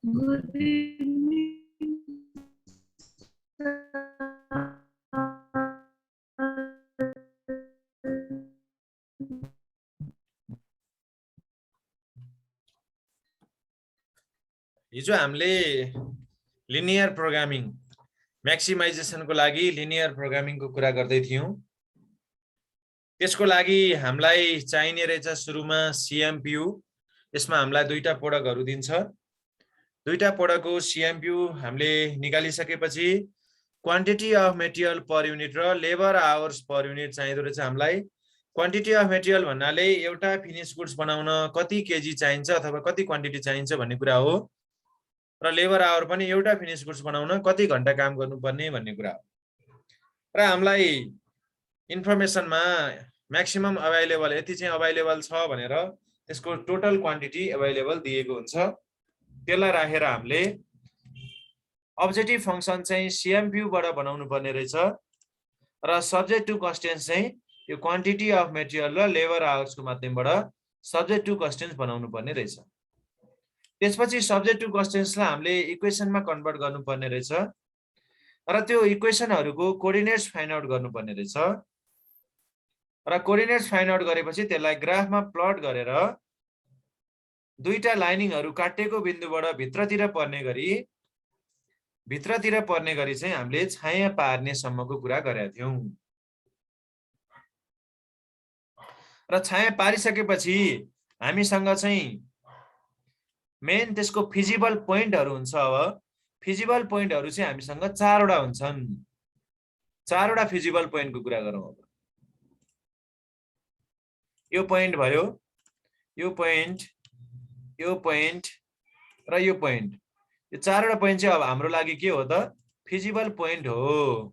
Good evening, हिजो हामीले linear programming म्याक्सिमाइजेसनको लागि लिनियर प्रोग्रामिङको कुरा गर्दै थियौं। त्यसको लागि हामीलाई चाहिने रहेछ सुरुमा सीएमपीयू। यसमा हामीलाई दुईटा प्रोडक्टहरु दिन्छ। दुईटा प्रोडक्टको सीएमपीयू हामीले निकालिसकेपछि quantity of material per unit र लेबर आवर्स पर युनिट चाहिँदो रहेछ हामीलाई। क्वान्टिटी अफ मेटेरियल भन्नाले एउटा फिनिश गुड्स बनाउन कति केजी चाहिन्छ अथवा कति क्वान्टिटी चाहिन्छ भन्ने कुरा हो, र लेबर आवर पनि एउटा फिनिश गुड्स बनाउन कति घण्टा काम गर्नुपर्ने भन्ने कुरा हो। र हामीलाई इन्फर्मेसनमा म्याक्सिमम अभाइलेबल यति चाहिँ अभाइलेबल छ भनेर त्यसको टोटल क्वान्टिटी अभाइलेबल दिएको हुन्छ। त्यसलाई राखेर हामीले अब्जेक्टिभ फंक्सन चाहिँ सीएमपीयू बाट बनाउनु पर्ने रहेछ र सब्जेक्ट टु कन्स्टेन्ट्स चाहिँ यो क्वान्टिटी अफ मेटेरियल र लेबर आवर्सको माध्यमबाट सब्जेक्ट टु कन्स्टेन्ट्स बनाउनु पर्ने रहेछ। त्यसपछि सब्जेक्ट टु कन्स्टेन्ट्सलाई हामीले इक्वेसनमा कन्भर्ट गर्नुपर्ने रहेछ र त्यो इक्वेसनहरुको कोअर्डिनेट्स फाइन्ड आउट गर्नुपर्ने रहेछ र कोअर्डिनेट्स फाइन्ड आउट गरेपछि त्यसलाई ग्राफमा प्लट गरेर दुईटा लाइनिङहरु काटेको बिन्दुबाट भित्रतिर पर्ने गरी चाहिँ हामीले छाया पार्ने सम्मको कुरा गरेका थियौं। र छाया पारिसकेपछि हामीसँग चाहिँ मेन त्यसको फिजिबल पोइन्टहरु हुन्छ। अब फिजिबल पोइन्टहरु चाहिँ हामीसँग 4 वटा हुन्छन्। 4 वटा फिजिबल पोइन्टको कुरा गरौँ। अब यो पोइन्ट भयो, यो पोइन्ट, यो पोइन्ट र यो पोइन्ट। यो 4 वटा पोइन्ट चाहिँ अब हाम्रो लागि के हो त? फिजिबल पोइन्ट हो।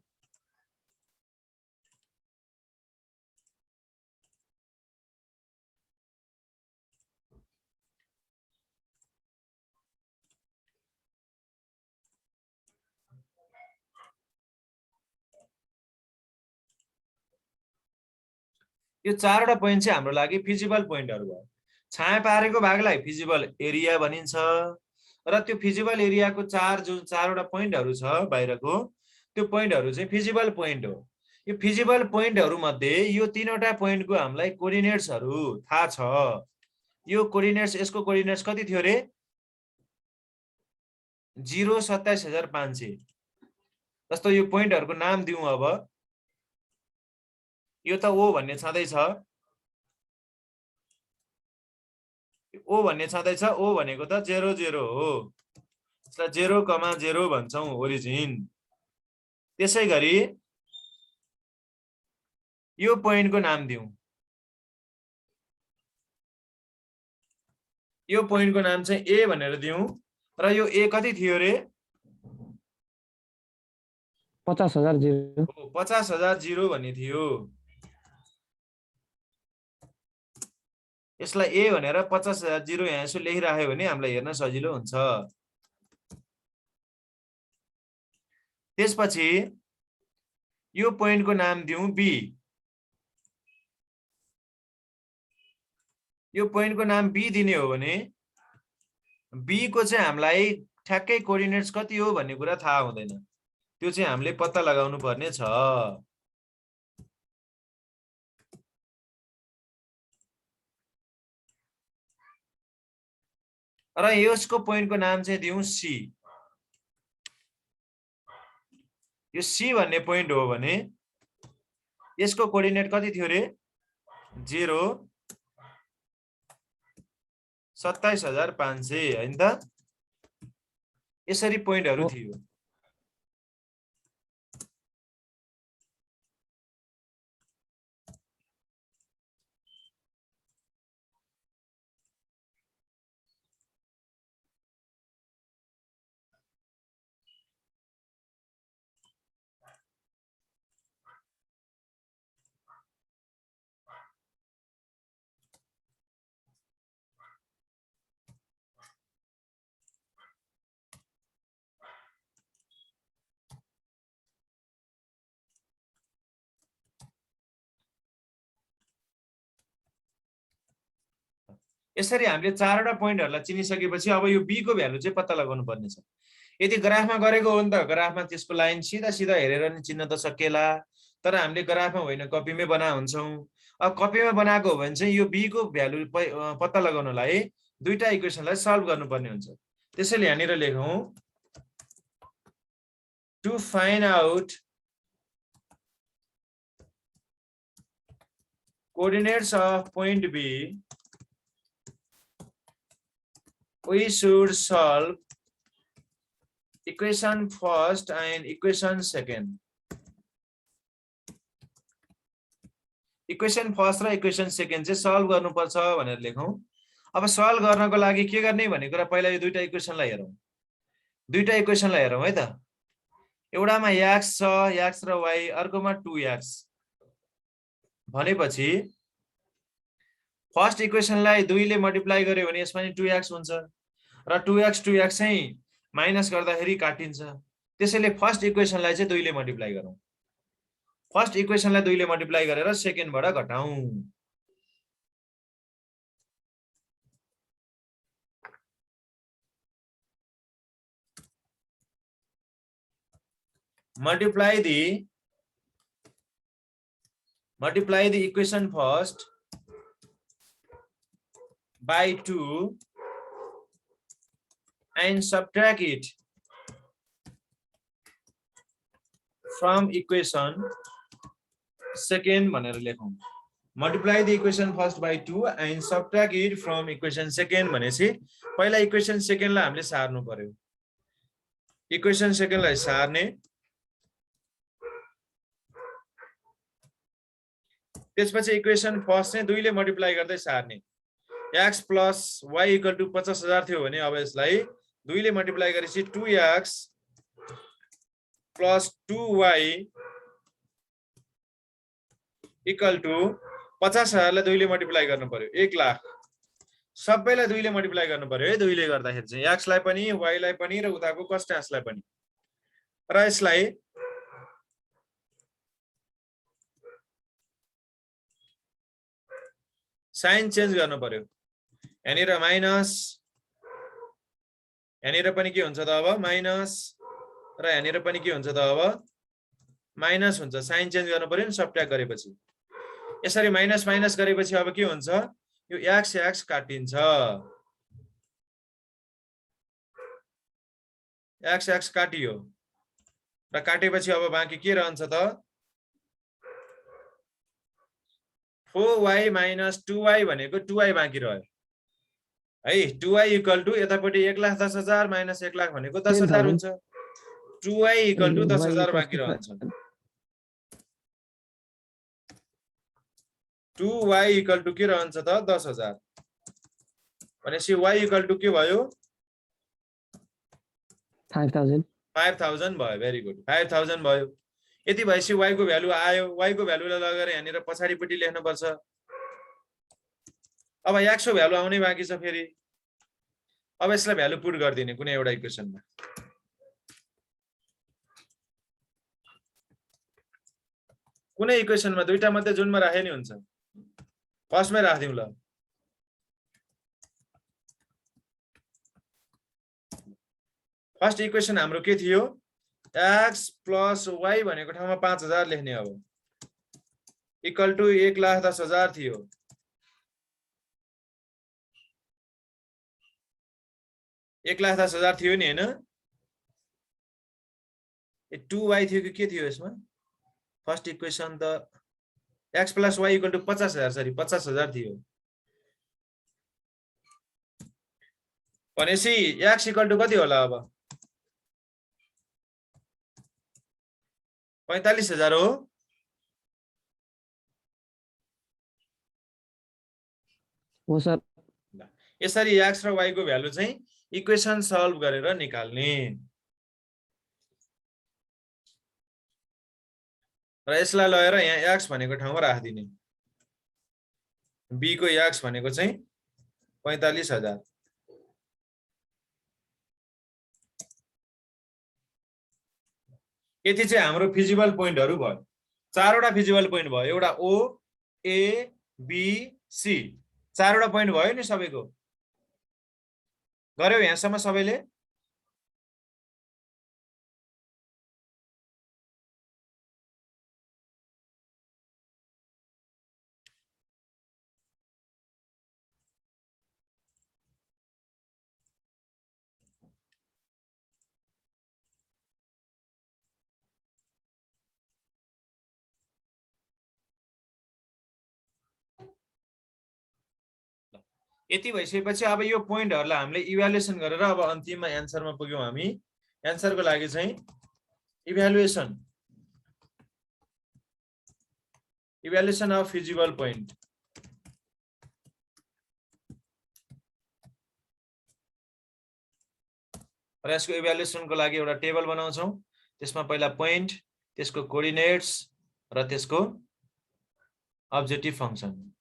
यो 4 वटा पोइन्ट चाहिँ हाम्रो लागि फिजिबल पोइन्टहरु भयो। छाया पारेको भागलाई फिजिबल एरिया भनिन्छ र त्यो फिजिबल एरियाको 4 वटा पोइन्टहरु छ बाहिरको, त्यो पोइन्टहरु चाहिँ फिजिबल पोइन्ट हो। यो फिजिबल पोइन्टहरु मध्ये यो 3 वटा पोइन्टको हामीलाई कोअर्डिनेट्सहरु थाहा छ। यो कोअर्डिनेट्स, यसको कोअर्डिनेट्स कति थियो रे? 0 27500। जस्तो यो पोइन्टहरुको नाम दिउँ। अब यो त ओ भन्ने छँदै छ, ओ भन्ने छँदै छ। ओ भनेको त 0 0 हो। यसलाई 0,0 भन्छौं ओरिजिन। त्यसैगरी यो पोइन्टको नाम दिउँ। यो पोइन्टको नाम चाहिँ ए भनेर दिउँ र यो ए कति थियो रे? 50,000 0। 50,000 0 भन्ने थियो। यसलाई ए भनेर 50,000 0 यहाँ यसो लेखिराख्यो भने हामीलाई हेर्न सजिलो हुन्छ। त्यसपछि यो पोइन्टको नाम दिउँ बी। यो पोइन्टको नाम बी दिने हो भने बी को चाहिँ हामीलाई ठ्याक्कै कोअर्डिनेट्स कति हो भन्ने कुरा थाहा हुँदैन। त्यो चाहिँ हामीले पत्ता लगाउनु पर्ने छ। र यसको पोइन्टको नाम चाहिँ दिउँ सी। यो सी भन्ने पोइन्ट हो भने यसको कोअर्डिनेट कति थियो रे? 0 27500 हैन त? यसरी पोइन्टहरु थियो। यसरी हामीले चारवटा पोइन्टहरुलाई चिनिसकेपछि अब यो b को भ्यालु चाहिँ पत्ता लगाउनु पर्ने छ। यदि ग्राफमा गरेको हो नि त ग्राफमा त्यसको लाइन सीधा सीधा हेरेर नि चिन्न त सकेला, तर हामीले ग्राफमा होइन कपीमै बना हुन्छौं। अब कपीमा बनाएको हो भने चाहिँ यो b को भ्यालु पत्ता लगाउनलाई दुईटा इक्वेसनलाई सल्भ गर्नुपर्ने हुन्छ। त्यसैले यहाँनिर लेखौं to find out coordinates of point B, we should solve equation first and equation second. Equation first र इक्वेसन सेकेन्ड चाहिँ सल्भ गर्नुपर्छ भनेर लेखौं। अब सल्भ गर्नको लागि के गर्ने भन्ने कुरा पहिला यो दुईटा इक्वेसनलाई हेरौं। दुईटा इक्वेसनलाई हेरौं है त। एउटामा x छ, x र y, अर्कोमा 2x भनेपछि फर्स्ट इक्वेसनलाई 2 ले मल्टिप्लाई गर्यो भने यसमा नि 2x हुन्छ र 2x चाहिँ माइनस गर्दाखेरि काटिन्छ। त्यसैले फर्स्ट इक्वेसनलाई चाहिँ 2 ले मल्टिप्लाई गरौं। फर्स्ट इक्वेसनलाई 2 ले मल्टिप्लाई गरेर सेकेन्डबाट घटाउँ। multiply the equation first by 2 and subtract it from equation second भनेर लेखौं। multiply the equation first by 2 and subtract it from equation second भनेपछि पहिला इक्वेसन सेकेन्डलाई हामीले सार्नु पर्यो। इक्वेसन सेकेन्डलाई सार्ने, त्यसपछि इक्वेसन फर्स्ट चाहिँ 2 ले मल्टिप्लाई गर्दै सार्ने। x + y = 50,000 थियो भने अब यसलाई 2 ले मल्टिप्लाई गरेपछि 2x + 2y = 50,000 लाई 2 ले मल्टिप्लाई गर्नु पर्यो 1 लाख। सबैलाई 2 ले मल्टिप्लाई गर्नु पर्यो है। 2 ले गर्दाखेरि चाहिँ x लाई पनि y लाई पनि र उताको कस्टास लाई पनि। र यसलाई साइन चेन्ज गर्नु पर्यो। यहाँनिर माइनस, यहाँनिर पनि के हुन्छ त अब माइनस, र यहाँनिर पनि के हुन्छ त अब माइनस हुन्छ। साइन चेन्ज गर्नु पर्यो नि सबट्र्याक्ट गरेपछि। यसरी माइनस माइनस गरेपछि अब के हुन्छ, यो x काटिन्छ। x काटियो र काटेपछि अब बाँकी के रहन्छ त 4y - 2y भनेको 2y बाँकी रह्यो है। 2y = यतापट्टि 1,10,000 - 1 लाख भनेको 10,000 हुन्छ। 2y = 10,000 बाँकी रहन्छ। 2y = के रहन्छ त 10,000 भनेपछि y = के भयो 5,000 भयो। भेरी गुड, 5,000 भयो। यति भएपछि y को भ्यालु आयो। y को भ्यालुलाई लगेर यहाँनिर पछाडिपट्टि लेख्नुपर्छ। अब x को भ्यालु आउने बाँकी छ फेरि। अब यसलाई भ्यालु पुट गर्दिने कुनै एउटा इक्वेसनमा। कुनै इक्वेसनमा दुईटा मध्ये जुनमा राखे नि हुन्छ। फर्स्टमै राख्दिउँ ल। फर्स्ट इक्वेसन हाम्रो के थियो, x + y भनेको ठाउँमा 5,000 लेख्ने। अब = 1,10,000 थियो। एक 1,10,000 थियो नि हैन। 2y थियो कि के थियो यसमा फर्स्ट इक्वेसन त x + y = 50,000 सरी 50,000 थियो। भनेपछि x = कति होला अब 45,000 हो। हो सर। यसरी x र y को भ्यालु चाहिँ इक्वेसन सल्भ गरेर निकाल्ने। र यसलाई लगेर यहाँ x भनेको ठाउँमा राख्दिने। b को x भनेको चाहिँ 45,000। यति चाहिँ हाम्रो फिजिबल पोइन्टहरु भयो। चारवटा फिजिबल पोइन्ट भयो। एउटा O, A, B, C। 4वटा पोइन्ट भयो नि सबैको गर्यो यहाँसम्म सबैले यति भइसकेपछि अब यो पोइन्टहरुलाई हामीले इभ्यालुएसन गरेर अब अन्तिममा एन्सरमा पुग्यौं हामी एन्सरको लागि चाहिँ इभ्यालुएसन अफ फिजिबल पोइन्ट र यसको इभ्यालुएसनको लागि एउटा टेबल बनाउँछौं त्यसमा पहिला पोइन्ट त्यसको कोअर्डिनेट्स र त्यसको objective function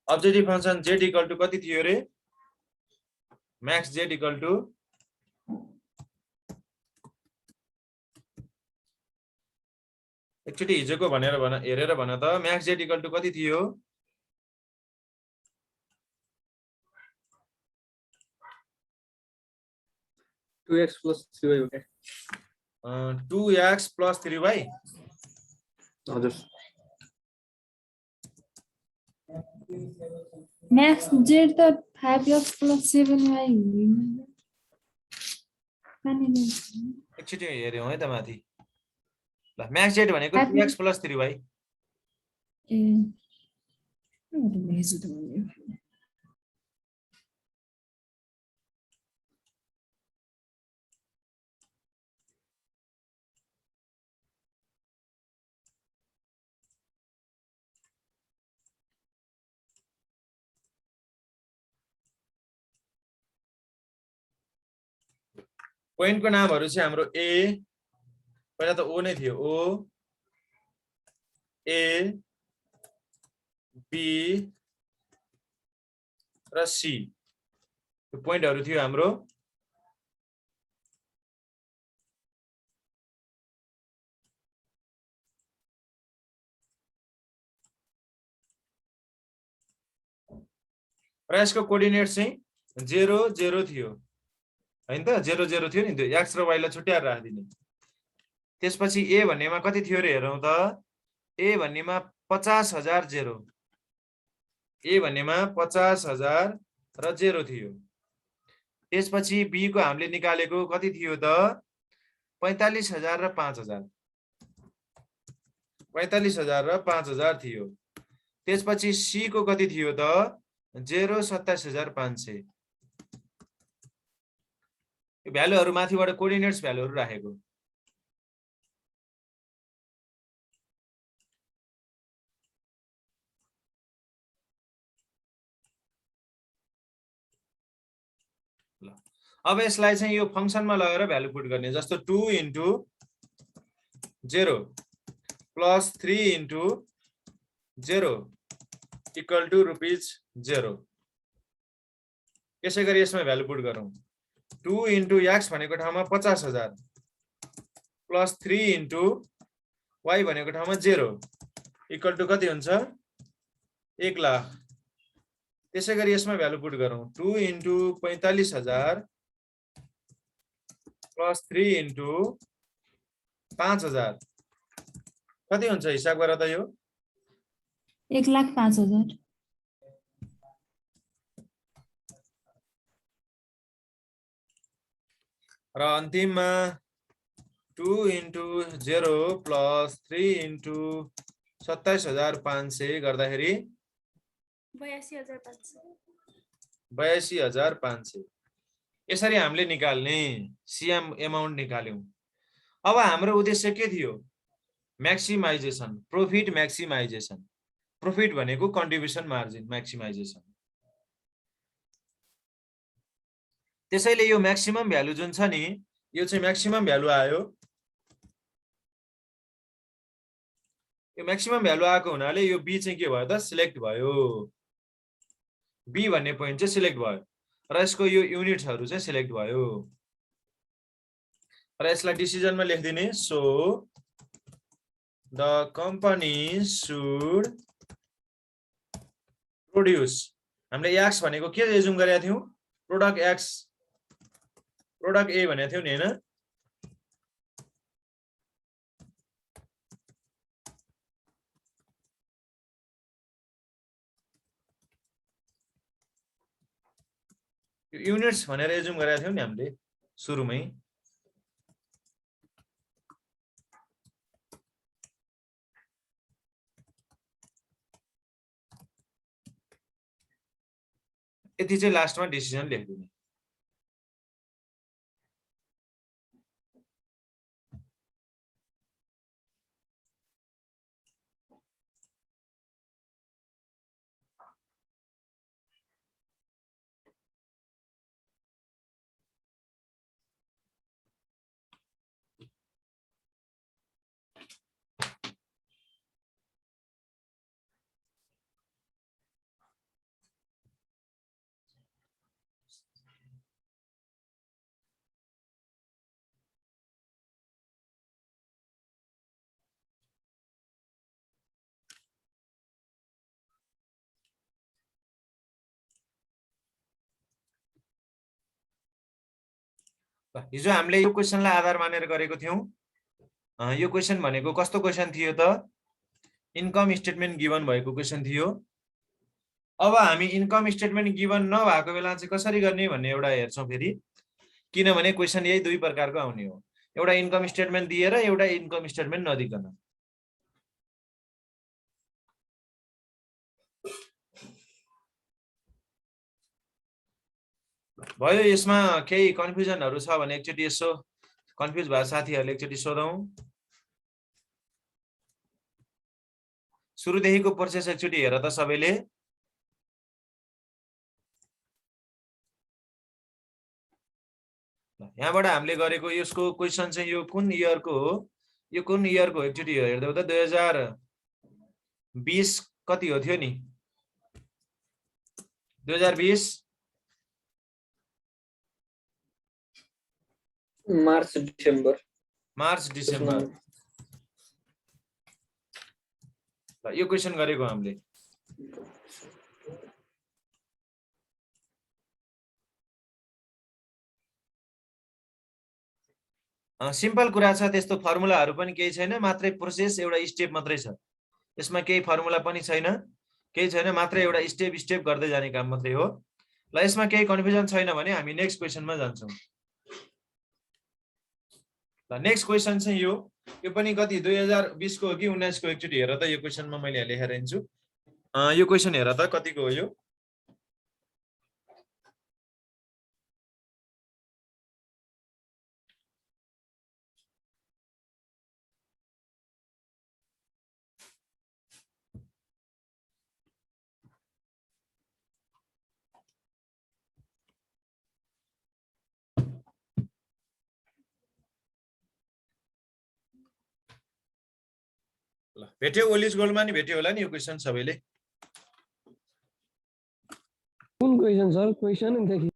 objective function z equal to कति थियो रे म्याक्स z इक्वल टु एकचोटी हिजोको हेरेर भन त म्याक्स z इक्वल टु कति थियो 2x plus 3y हो क्या 2x plus 3y हजुर Max Z त 5x plus 7y एकचोटी हेर्यौं है त माथि ल म्याक्स z भनेको 2x plus 3y पोइन्टको नामहरु चाहिँ हाम्रो ए पहिला त ओ नै थियो ओ ए बी र सी यो पोइन्टहरु थियो हाम्रो र यसको कोअर्डिनेट चाहिँ 0 0 थियो हैन त 0 0 थियो नि त्यो x र y लाई छुट्याएर राख्दिने त्यसपछि a भन्नेमा कति थियो रे हेरौं त a भन्नेमा 50,000 0 a भन्नेमा 50,000 र 0 थियो त्यसपछि b को हामीले निकालेको कति थियो त 45,000 र 5,000 45,000 र 5,000 थियो त्यसपछि c को कति थियो त 0 27,500 यो भ्यालुहरु माथिबाट कोअर्डिनेट्स भ्यालुहरु राखेको ल अब यसलाई चाहिँ यो फंक्सनमा लगेर भ्यालु पुट गर्ने जस्तो 2 into 0 plus 3 into 0 equal to ₹0 यसै गरी यसमा भ्यालु पुट गरौं 2 into x भनेको ठाउँमा 50,000 plus 3 into y भनेको ठाउँमा 0 equal to कति हुन्छ 1 लाख त्यसै गरी यसमा भ्यालु पुट गरौं 2 into 45,000 plus 3 into 5,000 कति हुन्छ हिसाब गर त यो 1,05,000 र अन्तिममा 2 into 0 plus 3 into 27,500 गर्दाखेरि 82,500 यसरी हामीले निकाल्ने सीएम अमाउन्ट निकाल्यौं अब हाम्रो उद्देश्य के थियो म्याक्सिमाइजेसन प्रॉफिट म्याक्सिमाइजेसन प्रॉफिट भनेको कन्ट्रिब्युसन मार्जिन म्याक्सिमाइजेसन त्यसैले यो म्याक्सिमम भ्यालु जुन छ नि यो चाहिँ म्याक्सिमम भ्यालु आयो यो म्याक्सिमम भ्यालु आएको हुनाले यो बी चाहिँ के भयो त सिलेक्ट भयो बी भन्ने पोइन्ट चाहिँ सिलेक्ट भयो र यसको यो युनिट्सहरु चाहिँ सिलेक्ट भयो र यसलाई डिसिजनमा लेख्दिने so the company should produce हामीले एक्स भनेको के एजुम गरेका थियौ प्रोडक्ट एक्स प्रोडक्ट ए भनेको थियौ नि हैन युनिट्स भनेर एजुम गरेका थियौ नि हामीले सुरुमै यति चाहिँ लास्टमा डिसिजन लेख्दिने हिजो हामीले यो क्वेशनलाई आधार मानेर गरेको थियौ यो क्वेशन भनेको कस्तो क्वेशन थियो त इन्कम स्टेटमेन्ट गिवन भएको क्वेशन थियो अब हामी इन्कम स्टेटमेन्ट गिवन नभएको बेला चाहिँ कसरी गर्ने भन्ने एउटा हेर्छौं फेरि किनभने क्वेशन यही दुई प्रकारको आउने हो एउटा इन्कम स्टेटमेन्ट दिएर एउटा इन्कम स्टेटमेन्ट नदिकन भयो यसमा केही कन्फ्युजनहरु छ भने एकचोटी यसो कन्फ्युज भए साथीहरुले एकचोटी सोधौं सुरुदेखिको प्रोसेस एकचोटी हेर त सबैले यहाँबाट हामीले गरेको यसको क्वेशन चाहिँ यो कुन इयरको हो यो कुन इयरको एकचोटी हेर्दै त 2020 कति हो थियो नि 2020 मार्च डिसेम्बर यो क्वेशन गरेको हामीले सिम्पल कुरा छ त्यस्तो फर्मुलाहरु पनि केही छैन मात्रै प्रोसेस एउटा स्टेप मात्रै छ यसमा केही फर्मुला पनि छैन केही छैन मात्रै एउटा स्टेप गर्दै जाने काम मात्रै हो ल यसमा केही कन्फ्युजन छैन भने हामी नेक्स्ट क्वेशनमा जान्छौं ल नेक्स्ट क्वेशन चाहिँ यो पनि कति 2020 को हो कि 19 को एकचोटी हेर त यो क्वेशनमा मैले लेखेर हिन्छु यो क्वेशन हेर त कतिको हो यो ल भेट्यो ओलिज गोल्डमा नि भेट्यो होला नि यो क्वेशन सबैले कुन क्वेशन सर क्वेशन देखि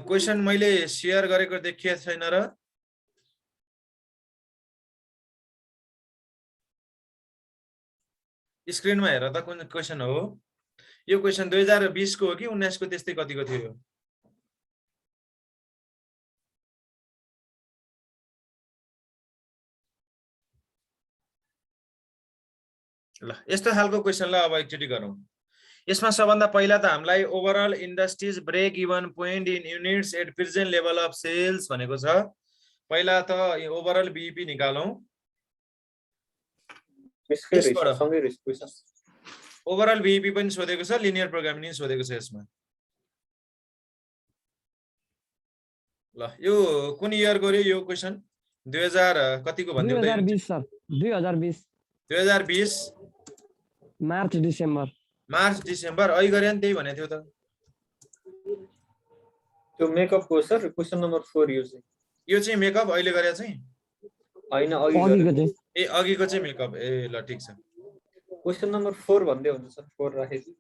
क्वेशन मैले शेयर गरेको देखिए छैन र स्क्रिनमा हेर त कुन क्वेशन हो यो क्वेशन 2020 को हो कि 19 को त्यस्तै कतिको थियो ल यस्तो खालको क्वेशनलाई अब एकचोटी गरौँ यसमा सबभन्दा पहिला त हामीलाई overall industries break even point in units at present level of sales भनेको छ पहिला त ओभरअल बीईपी निकालौं ओभरअल बीईपी पनि सोधेको छ लिनियर प्रोग्रामिङ पनि सोधेको छ यसमा ल यो कुन इयर गरे यो क्वेशन 2000 कतिको भन्दै 2020 सर 2020 मार्च डिसेम्बर अइ गरे नि त्यही भने थियो त त्यो मेकअप को सर क्वेशन नम्बर 4 यो चाहिँ मेकअप अहिले गरे चाहिँ हैन ए अघिको चाहिँ मेकअप ए ल ठीक छ क्वेसन नम्बर 4 भन्दै हुन्छ सर 4 राखेको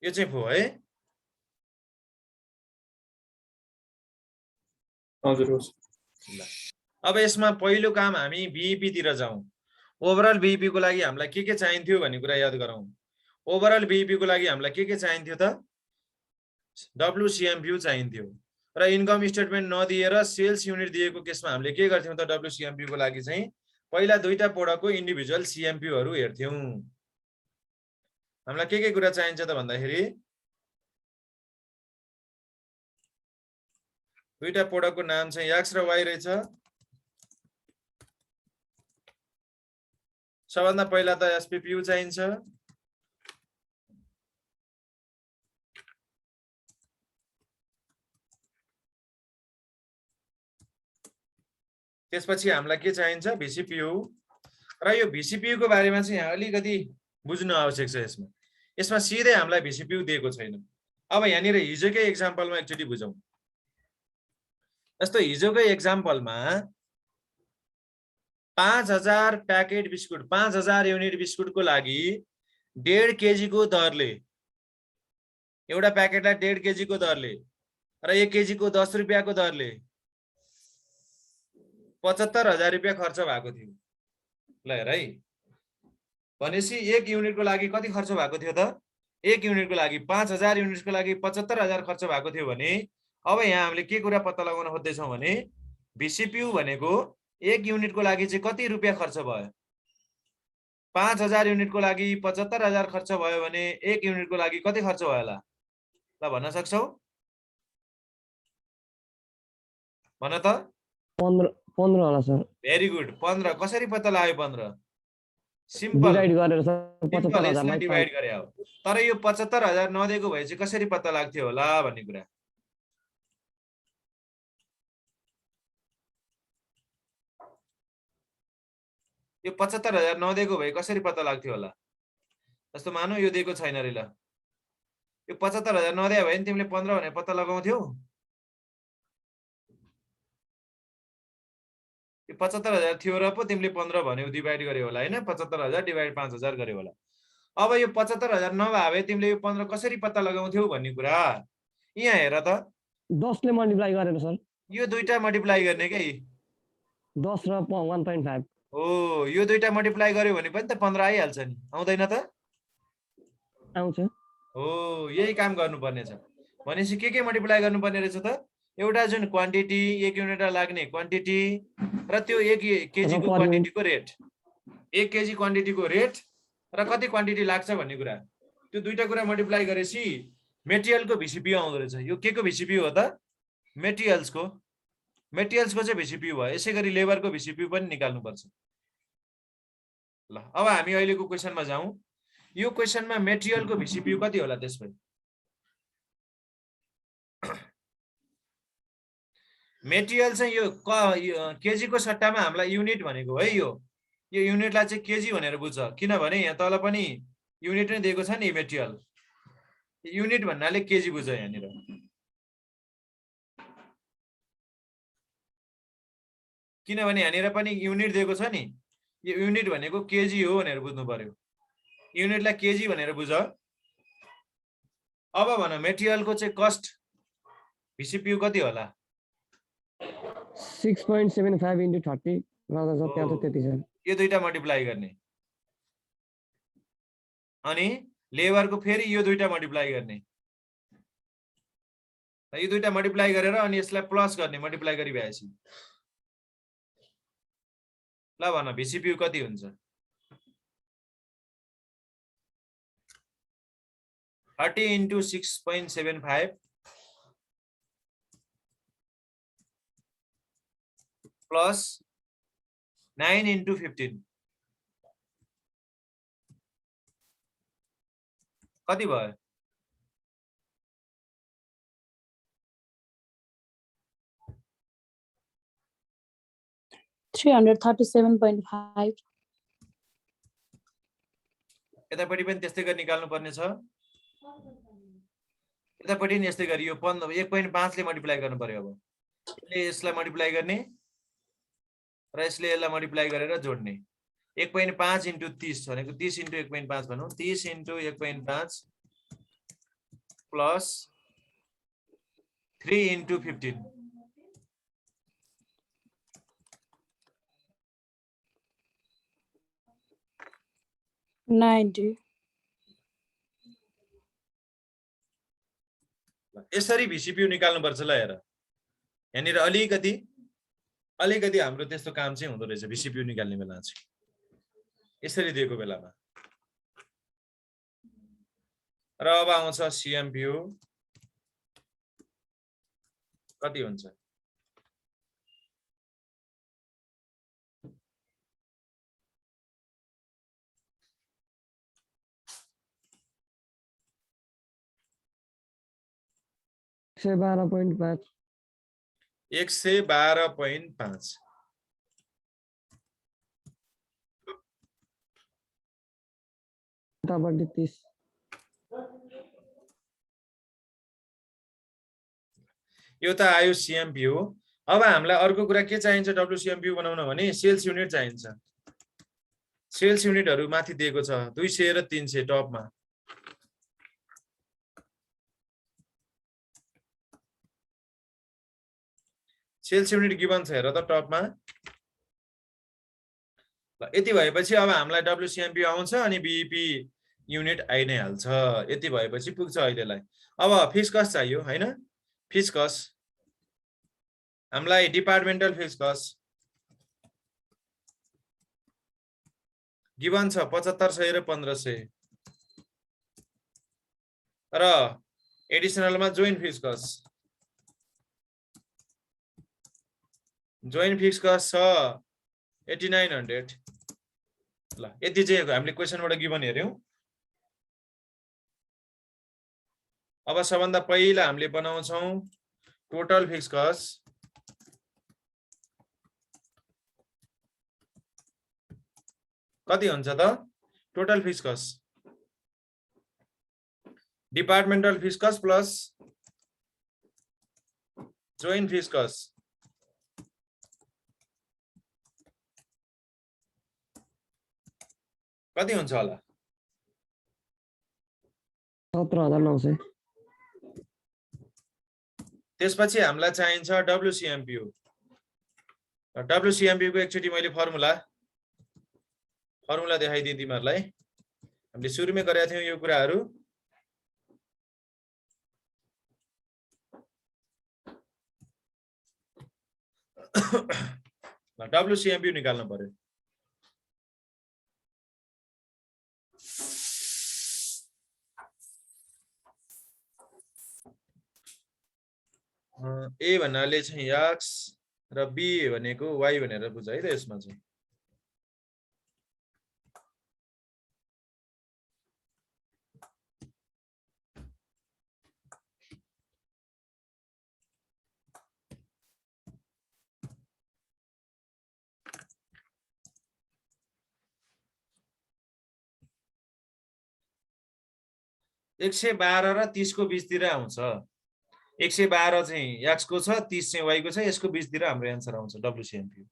यो चाहिँ भयो है हजुर हो ल अब यसमा पहिलो काम हामी बीईपी तिर जाउँ ओभरअल बीईपी को लागि हामीलाई के चाहिन्थ्यो भन्ने कुरा याद गरौँ ओभरअल बीईपी को लागि हामीलाई के चाहिन्थ्यो त WCMPU चाहिन्थ्यो र इन्कम स्टेटमेन्ट नदिएर सेल्स युनिट दिएको केसमा हामीले के गर्थ्यौं त WCMPU को लागि चाहिँ पहिला दुईटा प्रोडक्टको इन्डिभिजुअल CMPU हरू हेर्थ्यौं हामीलाई के कुरा चाहिन्छ त भन्दाखेरि दुईटा प्रोडक्टको नाम चाहिँ X र Y रहेछ सबभन्दा पहिला त SPPU चाहिन्छ त्यसपछि हामीलाई के चाहिन्छ VCPU र यो VCPU को बारेमा चाहिँ यहाँ अलिकति बुझ्नु आवश्यक छ यसमा यसमा सिधै हामीलाई VCPU दिएको छैन अब यहाँनिर हिजोकै एक्जाम्पलमा एकचोटी बुझौं जस्तो हिजोकै एक्जाम्पलमा 5000 प्याकेट बिस्कुट 5000 युनिट बिस्कुटको लागि 1.5 केजी को दरले एउटा प्याकेटलाई 1.5 केजी को दरले र 1 केजी को 10 रुपैयाँको दरले 75000 रुपैयाँ खर्च भएको थियो ल हेर है भनेपछि 1 युनिटको लागि कति खर्च भएको थियो त 1 युनिटको लागि 5000 युनिटको लागि 75000 खर्च भएको थियो भने अब यहाँ हामीले के कुरा पत्ता लगाउन खोज्दै छौं भने VCPU भनेको 1 युनिटको लागि चाहिँ कति रुपैयाँ खर्च भयो 5000 युनिटको लागि 75000 खर्च भयो भने 1 युनिटको लागि कति खर्च भयो होला ल भन्न सक्छौ भन त 15 होला सर भेरी गुड 15 कसरी पत्ता लाग्यो 15 सिम्पल डिवाइड गरेर सर 75000 मा डिवाइड गरे हो तर यो 75000 नदिएको भए चाहिँ कसरी पत्ता लाग्थ्यो होला भन्ने कुरा यो 75000 नदिएको भए कसरी पत्ता लाग्थ्यो होला जस्तो मानौ यो दिएको छैन रे ल यो 75000 नदिए भए नि तिमीले 15 भने पत्ता लगाउँथ्यौ यो 75000 थियो र पो तिमीले 15 भन्यौ डिवाइड गर्यो होला हैन 75000 डिवाइड 5000 गर्यो होला अब यो 75000 नभए भए तिमीले यो 15 कसरी पत्ता लगाउँथ्यौ भन्ने कुरा यहाँ हेर त 10 ले मल्टिप्लाई गरेर सर यो दुईटा मल्टिप्लाई गर्ने के 10 र 1.5 हो यो दुईटा मल्टिप्लाई गर्यो भने पनि त 15 आइहाल्छ नि आउँदैन त आउँछ हो यही काम गर्नुपर्ने छ भनेपछि के मल्टिप्लाई गर्नुपर्ने रहेछ त एउटा जुन क्वान्टिटी 1 युनिटलाई लाग्ने क्वान्टिटी र त्यो 1 केजी को क्वान्टिटीको रेट 1 केजी क्वान्टिटीको रेट र कति क्वान्टिटी लाग्छ भन्ने कुरा त्यो दुईटा कुरा मल्टिप्लाई गरेपछि मेटेरियलको VCPU आउँदो रहेछ यो के को VCPU हो त मेटेरियल्सको चाहिँ VCPU भयो यसैगरी लेबरको VCPU पनि निकाल्नु पर्छ ल अब हामी अहिलेको क्वेशनमा जाउँ यो क्वेशनमा मेटेरियलको VCPU कति होला त्यसपछि मेटेरियल चाहिँ यो केजी को सट्टामा हामीलाई युनिट भनेको है यो युनिटलाई चाहिँ केजी भनेर बुझ्छ किनभने यहाँ तल पनि युनिट नै दिएको छ नि मेटेरियल युनिट भन्नाले केजी बुझ्छ यहाँनिर किनभने यहाँनिर पनि युनिट दिएको छ नि यो युनिट भनेको केजी हो भनेर बुझ्नु पर्यो युनिटलाई केजी भनेर बुझ अब भन मेटेरियलको चाहिँ कस्ट VCPU कति होला 6.75 into 30 गर्दा सर त्यहाँ त त्यति छ यो दुईटा मल्टिप्लाई गर्ने अनि लेबरको फेरि यो दुईटा मल्टिप्लाई गर्ने यो दुईटा मल्टिप्लाई गरेर अनि यसलाई प्लस गर्ने मल्टिप्लाई गरी भएपछि ल भन VCPU कति हुन्छ 30 into 6.75 plus 9 into 15 कति भयो 337.5 यतापट्टि पनि त्यस्तै गरी निकाल्नु पर्ने छ यतापट्टि नि यस्तै गरी यो 1.5 ले मल्टिप्लाई गर्नु पर्यो अब यसले यसलाई मल्टिप्लाई गर्ने र यसले यसलाई मल्टिप्लाई गरेर जोड्ने 1.5 इन्टु 30 भनेको 30 इन्टु 1.5 भनौँ 30 इन्टु 1.5 प्लस 3 इन्टु 15 90. यसरी VCPU निकाल्नुपर्छ ल हेर यहाँनिर अलिकति हाम्रो त्यस्तो काम चाहिँ हुँदो रहेछ VCPU निकाल्ने बेला चाहिँ यसरी दिएको बेलामा र अब आउँछ CMPU कति हुन्छ से 12.5 112.5 यतापट्टि 30 यो त आयो CMPU अब हामीलाई अर्को कुरा के चाहिन्छ WCMPU बनाउन भने सेल्स युनिट चाहिन्छ सेल्स युनिटहरु माथि दिएको छ 200 र 300 टपमा सेल्स युनिट गिवन छ हेर त टपमा ल यति भएपछि अब हामीलाई WCMPU आउँछ अनि BEP युनिट आइ नै हाल्छ यति भएपछि पुग्छ अहिलेलाई अब फिक्स कस्ट चाहियो हैन फिक्स कस्ट हामीलाई डिपार्टमेन्टल फिक्स कस्ट गिवन छ 7500 र 1500 र एडिसनलमा joint fixed cost joint fixed cost छ 8900 ल यति चाहिँ हामीले क्वेशनबाट गिवन हेर्यौं अब सबभन्दा पहिला हामीले बनाउँछौं टोटल फिक्स कस्ट कति हुन्छ त total fix cost departmental fixed cost plus joint fixed cost कति हुन्छ होला 17900 त्यसपछि हामीलाई चाहिन्छ WCMPU WCMPU को एकचोटी मैले फर्मुला देखाइदिए तिमीहरुलाई हामीले सुरुमै गरेका थियौ यो कुराहरु WCMPU निकाल्नु पर्यो A भन्नाले चाहिँ x र B भनेको y भनेर बुझ है त यसमा चाहिँ एक 112 र 30 को बीचतिर आउँछ 112 चाहिँ x को छ 30 चाहिँ y को छ यसको बीचतिर हाम्रो एन्सर आउँछ WCMPU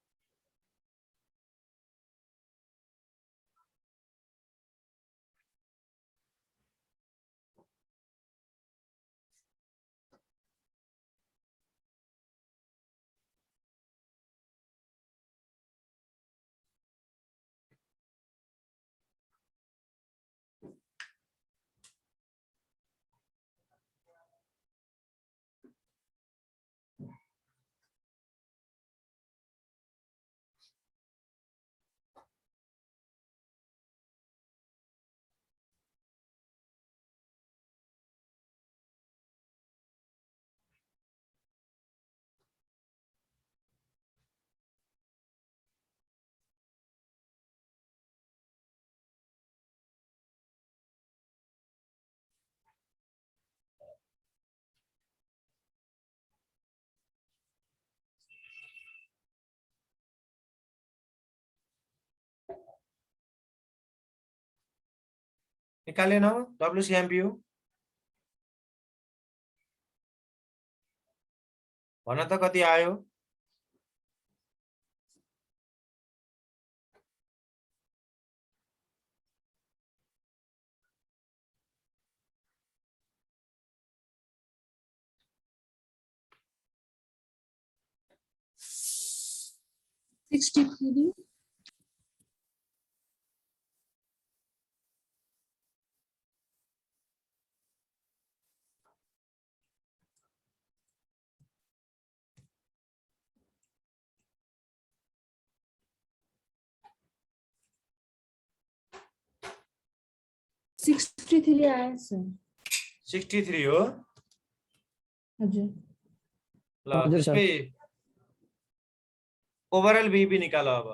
निकालेन WCMPU भन त कति आयो 63. $63 आएछ 63 हो हजुर ल हजुर सर। त्यसमै ओभरअल बीईपी निकालो अब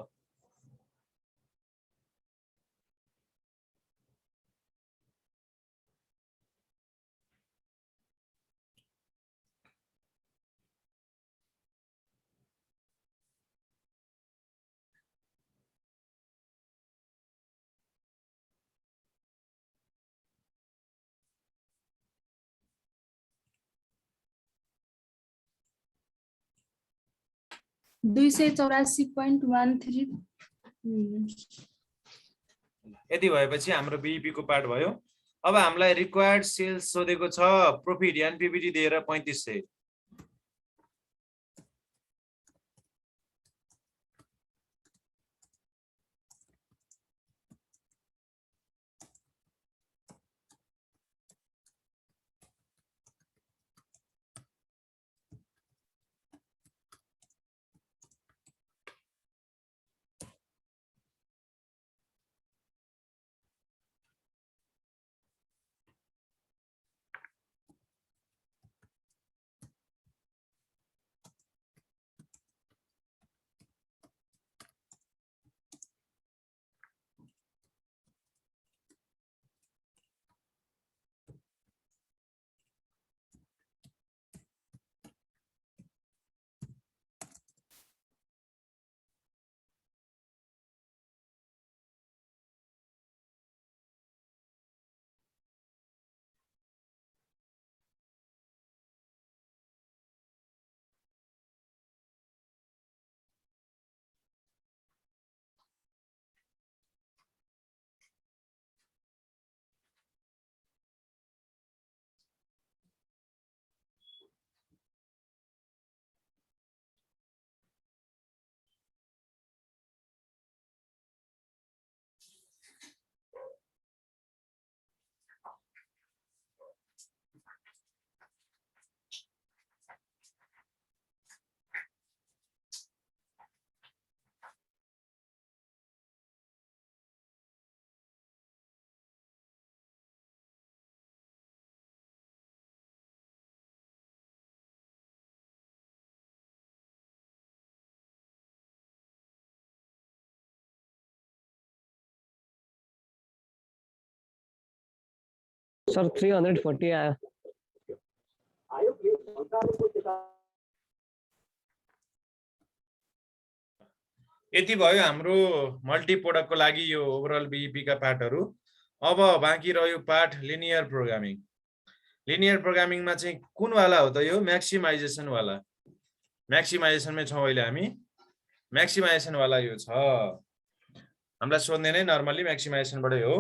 $284.13 यति भएपछि हाम्रो बीईपी को पार्ट भयो अब हामीलाई रिक्वायर्ड सेल्स सोधेको छ प्रॉफिट एनपीबीटी दिएर 3500 सर 340 आयो यति भयो हाम्रो मल्टी प्रोडक्टको लागि यो ओभरअल बीईपी का पार्टहरु अब बाँकी रह्यो पार्ट लिनियर प्रोग्रामिङ लिनियर प्रोग्रामिङमा चाहिँ कुन वाला हो त यो म्याक्सिमाइजेसन वाला म्याक्सिमाइजेसनमै छौं अहिले हामी म्याक्सिमाइजेसन वाला यो छ हामीलाई सोध्ने नै नर्मली म्याक्सिमाइजेसनबाटै हो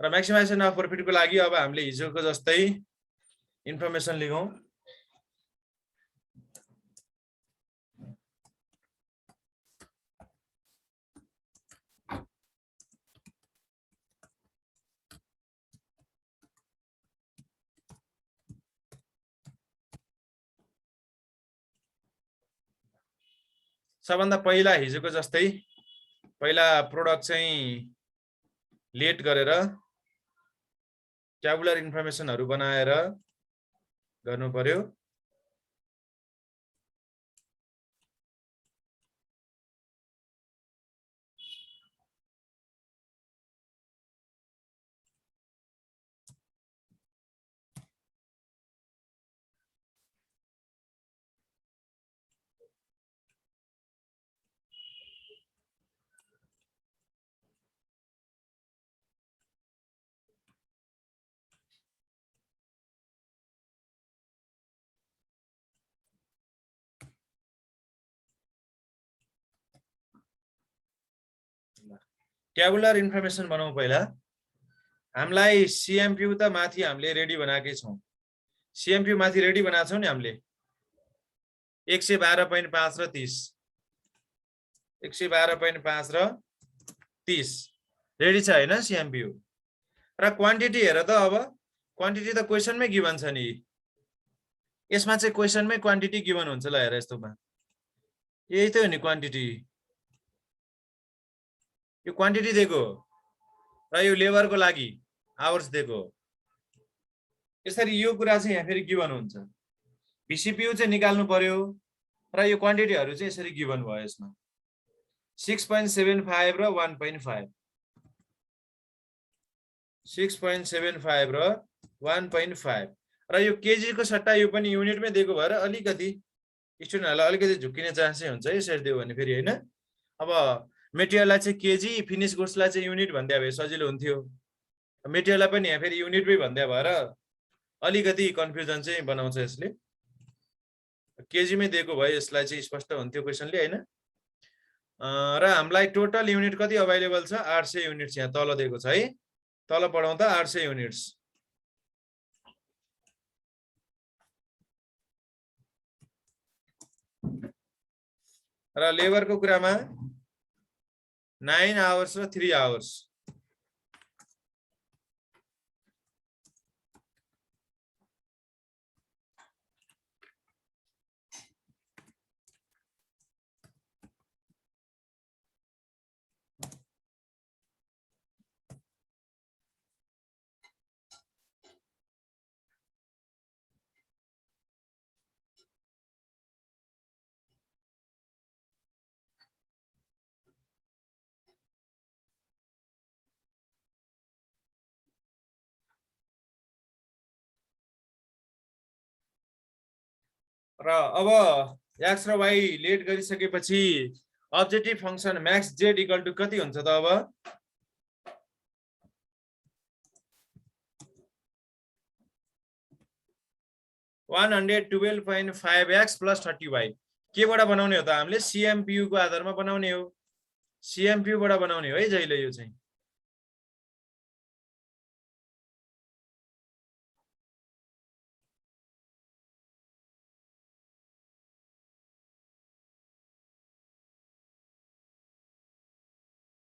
र म्याक्सिमाइजेसन अफ प्रॉफिटको लागि अब हामीले हिजोको जस्तै इन्फर्मेसन लेखौं सबभन्दा पहिला हिजोको जस्तै पहिला प्रोडक्ट चाहिँ लेट गरेर ट्याबुलर इन्फर्मेसनहरु बनाएर गर्नु पर्यो ट्याबुलर इन्फर्मेसन बनाऊ पहिला हामीलाई सीएमपीयू त माथि हामीले रेडी बनाएकै छौं सीएमपीयू माथि रेडी बनाएको छौं नि हामीले 112.5 र 30 112.5 र 30 रेडी छ हैन CMPU र क्वान्टिटी हेर त अब क्वान्टिटी त क्वेशनमै गिभन छ नि यसमा चाहिँ क्वेशनमै क्वान्टिटी गिभन हुन्छ ल हेर यस्तोमा यही त हो नि क्वान्टिटी यो क्वान्टिटी दिएको र यो लेबरको लागि आवर्स दिएको यसरी यो कुरा चाहिँ यहाँ फेरि गिभन हुन्छ VCPU चाहिँ निकाल्नु पर्यो र यो क्वान्टिटीहरु चाहिँ यसरी गिभन भयो यसमा 6.75 र 1.5 6.75 र 1.5 र यो केजी को सट्टा यो पनि युनिटमै दिएको भएर अलिकति स्टुडेन्टहरुलाई अलिकति झुक्किने चान्स हुन्छ यसरी दियो भने फेरि हैन अब मेटेरियललाई चाहिँ केजी फिनिश गुड्सलाई चाहिँ युनिट भन्दै भए सजिलो हुन्थ्यो मेटेरियललाई पनि यहाँ फेरि युनिटमै भन्दै भएर अलिकति कन्फ्युजन चाहिँ बनाउँछ यसले केजीमै दिएको भए यसलाई चाहिँ स्पष्ट हुन्थ्यो क्वेशनले हैन र हामीलाई टोटल युनिट कति अवेलेबल छ 800 युनिट्स यहाँ तल दिएको छ है तल पढाउँदा 800 युनिट्स र लेबरको कुरामा 9 आवर्स र 3 आवर्स र अब x र y लेट गरिसकेपछि objective function max z equal to कति हुन्छ त अब 112.5x + 30y केबाट बनाउने हो त हामीले CMPU को आधारमा बनाउने हो CMPU बाट बनाउने हो है जहिले यो चाहिँ